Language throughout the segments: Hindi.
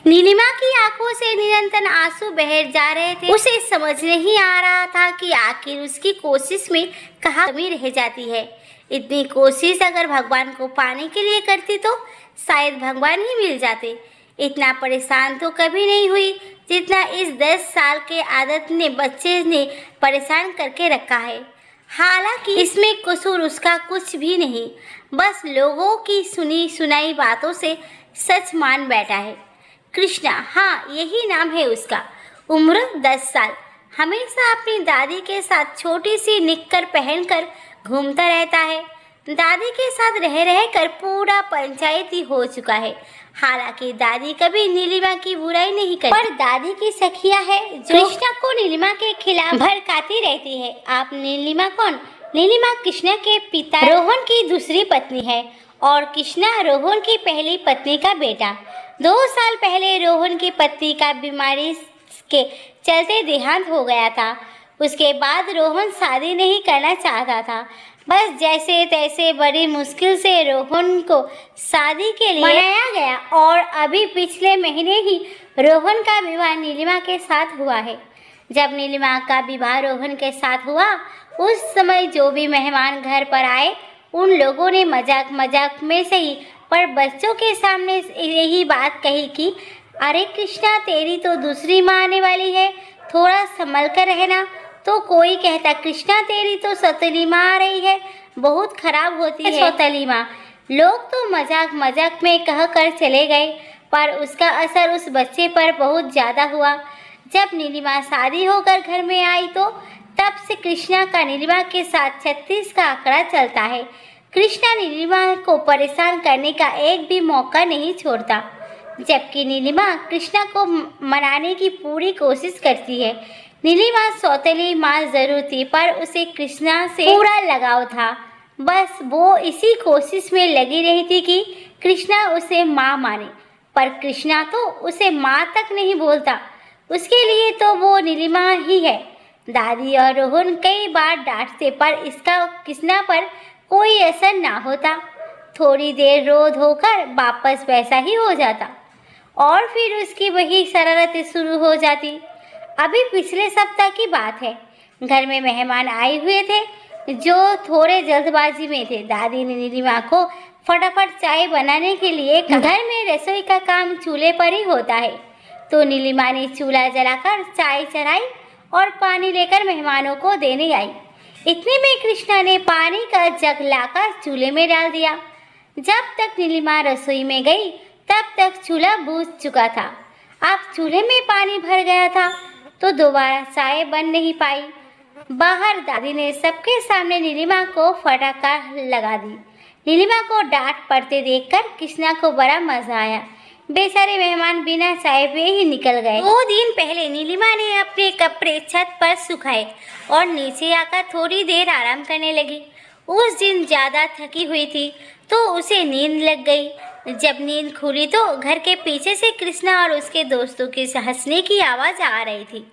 नीलिमा की आंखों से निरंतर आंसू बह जा रहे थे। उसे समझ नहीं आ रहा था कि आखिर उसकी कोशिश में कहाँ कमी रह जाती है। इतनी कोशिश अगर भगवान को पाने के लिए करती तो शायद भगवान ही मिल जाते। इतना परेशान तो कभी नहीं हुई जितना इस 10 साल के आदत ने बच्चे ने परेशान करके रखा है। हालांकि इसमें कसूर उसका कुछ भी नहीं, बस लोगों की सुनी सुनाई बातों से सच मान बैठा है। कृष्णा, हाँ यही नाम है उसका। उम्र 10 साल। हमेशा अपनी दादी के साथ छोटी सी निक्कर पहनकर घूमता रहता है। दादी के साथ रह रह कर पूरा पंचायती हो चुका है। हालांकि दादी कभी नीलिमा की बुराई नहीं करती, पर दादी की सखिया है जो कृष्णा को नीलिमा के खिलाफ भड़काती रहती है। आप नीलिमा कौन? नीलिमा कृष्णा के पिता रोहन की दूसरी पत्नी है और कृष्णा रोहन की पहली पत्नी का बेटा। 2 साल पहले रोहन की पत्नी का बीमारी के चलते देहांत हो गया था। उसके बाद रोहन शादी नहीं करना चाहता था। बस जैसे तैसे बड़ी मुश्किल से रोहन को शादी के लिए मनाया गया और अभी पिछले महीने ही रोहन का विवाह नीलिमा के साथ हुआ है। जब नीलिमा का विवाह रोहन के साथ हुआ, उस समय जो भी मेहमान घर पर आए उन लोगों ने मजाक मजाक में सही पर बच्चों के सामने यही बात कही कि अरे कृष्णा, तेरी तो दूसरी माँ आने वाली है, थोड़ा संभल कर रहना। तो कोई कहता कृष्णा, तेरी तो सौतेली माँ आ रही है, बहुत खराब होती है सौतेली माँ। लोग तो मजाक मजाक में कह कर चले गए, पर उसका असर उस बच्चे पर बहुत ज़्यादा हुआ। जब नीलिमा शादी होकर घर में आई तो तब से कृष्णा का नीलिमा के साथ 36 का आंकड़ा चलता है। कृष्णा नीलिमा को परेशान करने का एक भी मौका नहीं छोड़ता, जबकि नीलिमा कृष्णा को मनाने की पूरी कोशिश करती है। नीलिमा सौतेली माँ जरूर थी, पर उसे कृष्णा से पूरा लगाव था। बस वो इसी कोशिश में लगी रही थी कि कृष्णा उसे माँ माने, पर कृष्णा तो उसे माँ तक नहीं बोलता। उसके लिए तो वो नीलिमा ही है। दादी और रोहन कई बार डांटते, पर इसका कृष्णा पर कोई असर ना होता। थोड़ी देर रो धोकर वापस वैसा ही हो जाता और फिर उसकी वही शरारतें शुरू हो जाती। अभी पिछले सप्ताह की बात है। घर में मेहमान आए हुए थे जो थोड़े जल्दबाजी में थे। दादी ने नीलिमा को फटाफट चाय बनाने के लिए कहा। घर में रसोई का काम चूल्हे पर ही होता है, तो नीलिमा ने चूल्हा जलाकर चाय चढ़ाई और पानी लेकर मेहमानों को देने आई। इतने में कृष्णा ने पानी का जग लाकर चूल्हे में डाल दिया। जब तक नीलिमा रसोई में गई तब तक चूल्हा बुझ चुका था। अब चूल्हे में पानी भर गया था तो दोबारा चाय बन नहीं पाई। बाहर दादी ने सबके सामने नीलिमा को फटाका लगा दी। नीलिमा को डांट पड़ते देखकर कृष्णा को बड़ा मजा आया। बेचारे मेहमान बिना चाय पिए ही निकल गए। 2 दिन पहले नीलिमा ने अपने कपड़े छत पर सुखाए और नीचे आकर थोड़ी देर आराम करने लगी। उस दिन ज़्यादा थकी हुई थी तो उसे नींद लग गई। जब नींद खुली तो घर के पीछे से कृष्णा और उसके दोस्तों के हंसने की आवाज़ आ रही थी।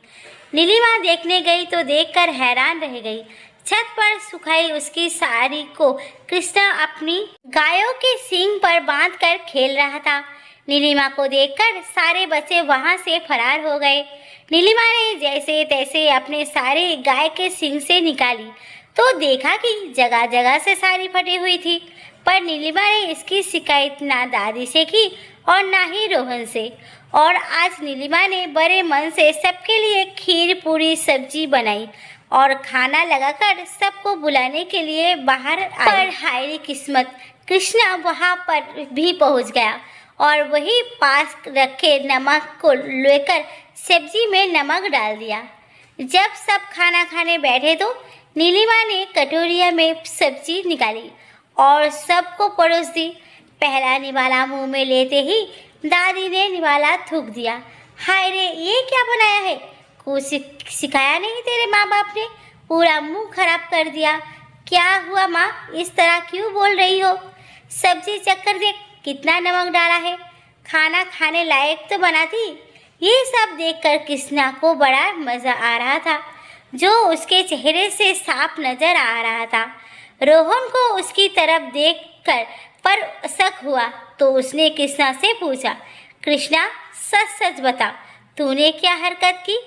नीलिमा देखने गई तो देखकर हैरान रह गई। छत पर सुखाई उसकी साड़ी को कृष्णा अपनी गायों के सींग पर बांधकर खेल रहा था। नीलिमा को देखकर सारे बच्चे वहां से फरार हो गए। नीलिमा ने जैसे तैसे अपने सारे गाय के सींग से निकाली तो देखा कि जगह जगह से साड़ी फटी हुई थी, पर नीलिमा ने इसकी शिकायत ना दादी से की और ना ही रोहन से। और आज नीलिमा ने बड़े मन से सबके लिए खीर पूरी सब्जी बनाई और खाना लगाकर सबको बुलाने के लिए बाहर आई। पर हाय किस्मत, कृष्णा वहां पर भी पहुंच गया और वही पास रखे नमक को लेकर सब्जी में नमक डाल दिया। जब सब खाना खाने बैठे तो नीलिमा ने कटोरिया में सब्जी निकाली और सबको परोस दी। पहला निवाला मुंह में लेते ही दादी ने निवाला थूक दिया। हाय रे, ये क्या बनाया है? कुछ सिखाया नहीं तेरे माँ बाप ने? पूरा मुंह खराब कर दिया। क्या हुआ माँ, इस तरह क्यों बोल रही हो? सब्जी चक्कर देख, कितना नमक डाला है। खाना खाने लायक तो बना थी। ये सब देखकर कृष्णा को बड़ा मज़ा आ रहा था, जो उसके चेहरे से साफ नजर आ रहा था। रोहन को उसकी तरफ देखकर पर शक हुआ तो उसने कृष्णा से पूछा, कृष्णा सच सच बता, तूने क्या हरकत की?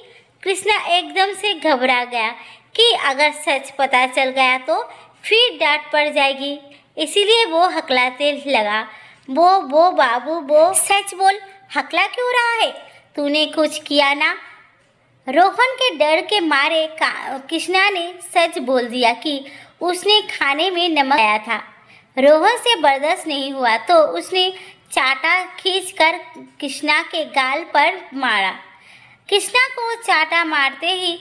कृष्णा एकदम से घबरा गया कि अगर सच पता चल गया तो फिर डांट पड़ जाएगी, इसीलिए वो हकलाते लगा। वो बाबू वो, सच बोल, हकला क्यों रहा है? तूने कुछ किया ना? रोहन के डर के मारे कृष्णा ने सच बोल दिया कि उसने खाने में नमक खाया था। रोहन से बर्दाश्त नहीं हुआ तो उसने चाटा खींचकर कृष्णा के गाल पर मारा। कृष्णा को चाटा मारते ही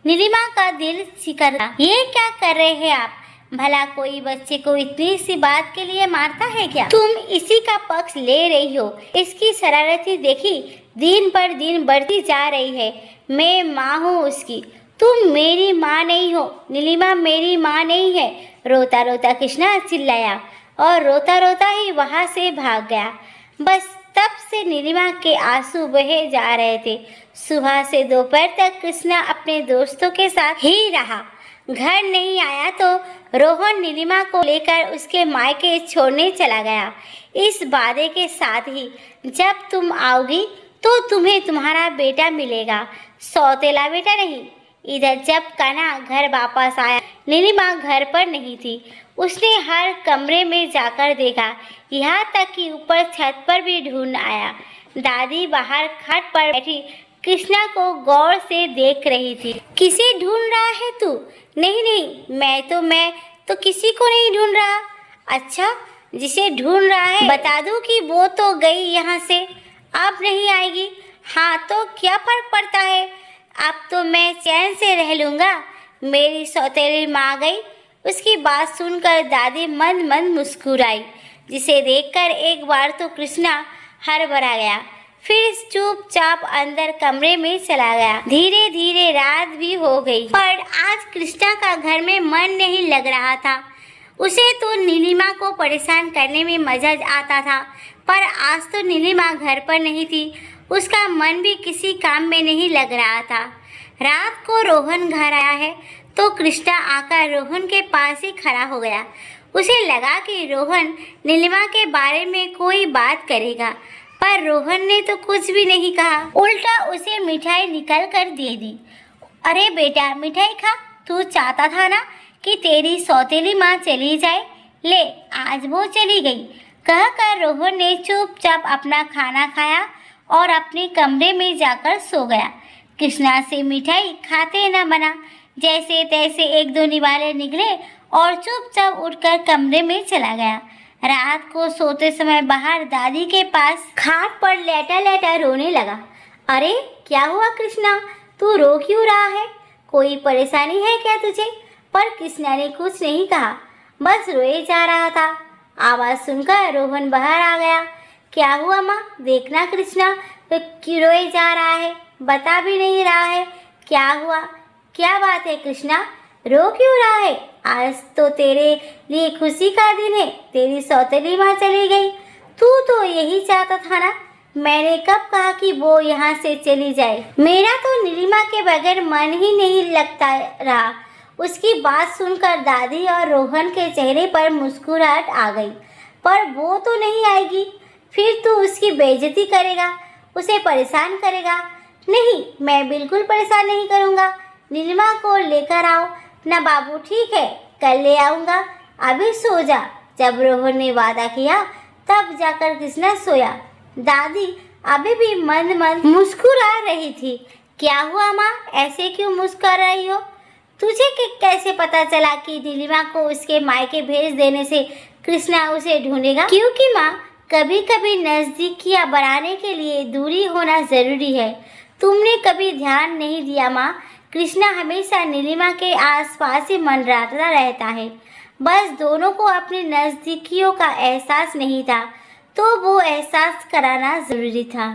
नीलिमा का दिल सिकड़ गया। ये क्या कर रहे हैं आप? भला कोई बच्चे को इतनी सी बात के लिए मारता है क्या? तुम इसी का पक्ष ले रही हो। इसकी शरारती देखी दिन पर दिन बढ़ती जा रही है। मैं माँ हूँ उसकी, तुम मेरी माँ नहीं हो। नीलिमा मेरी माँ नहीं है। रोता रोता कृष्णा चिल्लाया और रोता रोता ही वहाँ से भाग गया। बस तब से नीलिमा के आंसू बहे जा रहे थे। सुबह से दोपहर तक कृष्णा अपने दोस्तों के साथ ही रहा। घर नहीं आया तो रोहन नीलिमा को लेकर उसके मायके छोड़ने चला गया, इस वादे के साथ ही जब तुम आओगी तो तुम्हें तुम्हारा बेटा मिलेगा, सौतेला बेटा नहीं। इधर जब कान्हा घर वापस आया, नीलिमा घर पर नहीं थी। उसने हर कमरे में जाकर देखा, यहाँ तक कि ऊपर छत पर भी ढूंढ आया। दादी बाहर खाट पर बैठी कृष्णा को गौर से देख रही थी। किसे ढूंढ रहा है तू? नहीं, मैं तो किसी को नहीं ढूंढ रहा। अच्छा, जिसे ढूंढ रहा है बता दूं कि वो तो गई यहाँ से, अब नहीं आएगी। हाँ तो क्या फर्क पड़ता है, अब तो मैं चैन से रह लूँगा। मेरी सौतेली माँ गई। उसकी बात सुनकर दादी मंद मंद मुस्कुराई, जिसे देखकर एक बार तो कृष्णा हड़बड़ा गया, फिर चुपचाप अंदर कमरे में चला गया। धीरे धीरे रात भी हो गई, पर आज कृष्णा का घर में मन नहीं लग रहा था। उसे तो नीलिमा को परेशान करने में मजा आता था, पर आज तो नीलिमा घर पर नहीं थी। उसका मन भी किसी काम में नहीं लग रहा था। रात को रोहन घर आया है तो कृष्णा आकर रोहन के पास ही खड़ा हो गया। उसे लगा कि रोहन नीलिमा के बारे में कोई बात करेगा, पर रोहन ने तो कुछ भी नहीं कहा, उल्टा उसे मिठाई निकल कर दे दी। अरे बेटा, मिठाई खा, तू चाहता था ना कि तेरी सौतेली माँ चली जाए, ले आज वो चली गई। कहकर रोहन ने चुपचाप अपना खाना खाया और अपने कमरे में जाकर सो गया। कृष्णा से मिठाई खाते न बना। जैसे तैसे एक दो निवाले निकले और चुपचाप उठकर कमरे में चला गया। रात को सोते समय बाहर दादी के पास खाट पर लेटा लेटा रोने लगा। अरे क्या हुआ कृष्णा, तू रो क्यों रहा है? कोई परेशानी है क्या तुझे? पर कृष्णा ने कुछ नहीं कहा, बस रोए जा रहा था। आवाज़ सुनकर रोहन बाहर आ गया। क्या हुआ माँ? देखना कृष्णा तो क्यों रोए जा रहा है, बता भी नहीं रहा है क्या हुआ। क्या बात है कृष्णा, रो क्यों रहा है? आज तो तेरे लिए खुशी का दिन है, तेरी सौतेली माँ चली गई। तू तो यही चाहता था ना। मैंने कब कहा कि वो यहाँ से चली जाए? मेरा तो नीलिमा के बगैर मन ही नहीं लगता रहा। उसकी बात सुनकर दादी और रोहन के चेहरे पर मुस्कुराहट आ गई। पर वो तो नहीं आएगी, फिर तू उसकी बेइज्जती करेगा, उसे परेशान करेगा। नहीं, मैं बिल्कुल परेशान नहीं करूँगा। नीलिमा को लेकर आओ ना बाबू। ठीक है, कल ले आऊँगा, अभी सो जा। जब रोहन ने वादा किया तब जाकर कृष्णा सोया। दादी अभी भी मंद मंद मुस्कुरा रही थी। क्या हुआ माँ, ऐसे क्यों मुस्कुरा रही हो? तुझे कैसे पता चला कि नीलिमा को उसके मायके भेज देने से कृष्णा उसे ढूंढेगा? क्योंकि माँ, कभी कभी नज़दीकियाँ बढ़ाने के लिए दूरी होना ज़रूरी है। तुमने कभी ध्यान नहीं दिया माँ, कृष्णा हमेशा नीलिमा के आसपास ही मंडराता रहता है। बस दोनों को अपनी नज़दीकियों का एहसास नहीं था, तो वो एहसास कराना ज़रूरी था।